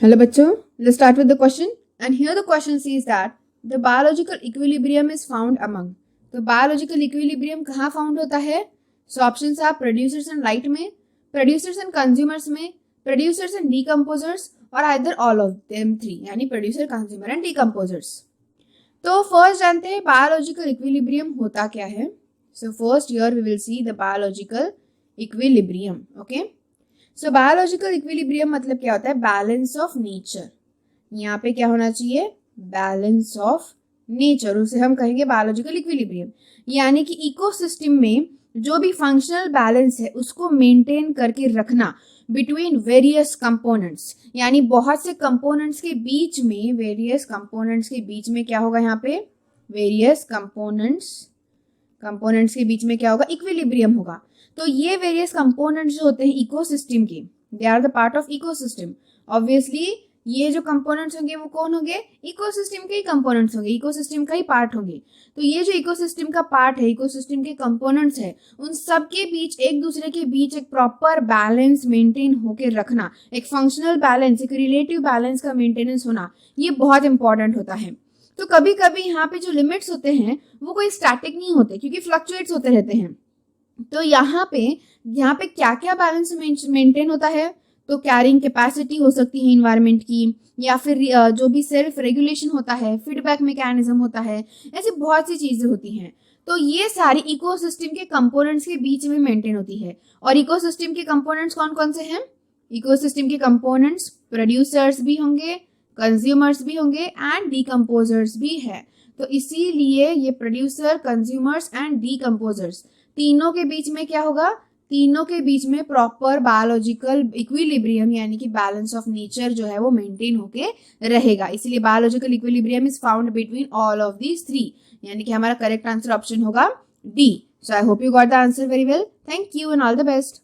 Hello bachcho, let's start with the question. And here the question says that the biological equilibrium is found among. तो biological equilibrium कहाँ found होता है? So options are producers and light में, producers and consumers में, producers and decomposers or either all of them three, यानी producer, consumer and decomposers. तो first जानते हैं biological equilibrium होता क्या है? So first here we will see the biological equilibrium. Okay. So biological equilibrium मतलब क्या होता है? Balance of nature. यहाँ पे क्या होना चाहिए? बैलेंस ऑफ नेचर, उसे हम कहेंगे बायोलॉजिकल इक्विलिब्रियम. यानी कि इकोसिस्टम में जो भी फंक्शनल बैलेंस है उसको मेंटेन करके रखना बिटवीन वेरियस कंपोनेंट्स, यानी बहुत से कंपोनेंट्स के बीच में, वेरियस कंपोनेंट्स के बीच में क्या होगा? यहाँ पे वेरियस कंपोनेंट्स के बीच में क्या होगा? इक्विलिब्रियम होगा. तो ये वेरियस कंपोनेंट्स जो होते हैं इकोसिस्टम के, they are the part of ecosystem. Obviously ये जो कंपोनेंट्स होंगे वो कौन होंगे? इकोसिस्टम के ही कंपोनेंट्स होंगे, इकोसिस्टम का ही पार्ट होंगे. तो ये जो इकोसिस्टम का पार्ट है, इकोसिस्टम के कंपोनेंट्स है, उन सब के बीच, एक दूसरे के बीच एक प्रॉपर बैलेंस मेंटेन होके रखना, एक फंक्शनल बैलेंस, एक रिलेटिव बैलेंस का मेंटेनेंस होना, ये बहुत इंपॉर्टेंट होता है. तो कभी कभी यहाँ पे जो लिमिट्स होते हैं वो कोई स्टैटिक नहीं होते, क्योंकि फ्लक्चुएट्स होते रहते हैं. तो यहाँ पे क्या क्या बैलेंस मेंटेन होता है? तो कैरिंग कैपेसिटी हो सकती है इन्वायरमेंट की, या फिर जो भी सेल्फ रेगुलेशन होता है, फीडबैक मैकेनिज्म होता है, ऐसी बहुत सी चीजें होती हैं. तो ये सारी इकोसिस्टम के कंपोनेंट्स के बीच में मेंटेन होती है. और इकोसिस्टम के कंपोनेंट्स कौन कौन से हैं? इकोसिस्टम के कंपोनेंट्स प्रोड्यूसर्स भी होंगे, कंज्यूमर्स भी होंगे एंड डीकम्पोजर्स भी है. तो इसीलिए ये प्रोड्यूसर, कंज्यूमर्स एंड डीकम्पोजर्स तीनों के बीच में क्या होगा? तीनों के बीच में प्रॉपर बायोलॉजिकल इक्विलिब्रियम यानी कि बैलेंस ऑफ नेचर जो है वो मेंटेन होके रहेगा. इसलिए biological equilibrium is found between all of these three, यानी कि हमारा करेक्ट आंसर ऑप्शन होगा D. So I hope you got the answer very well. Thank you and all the best.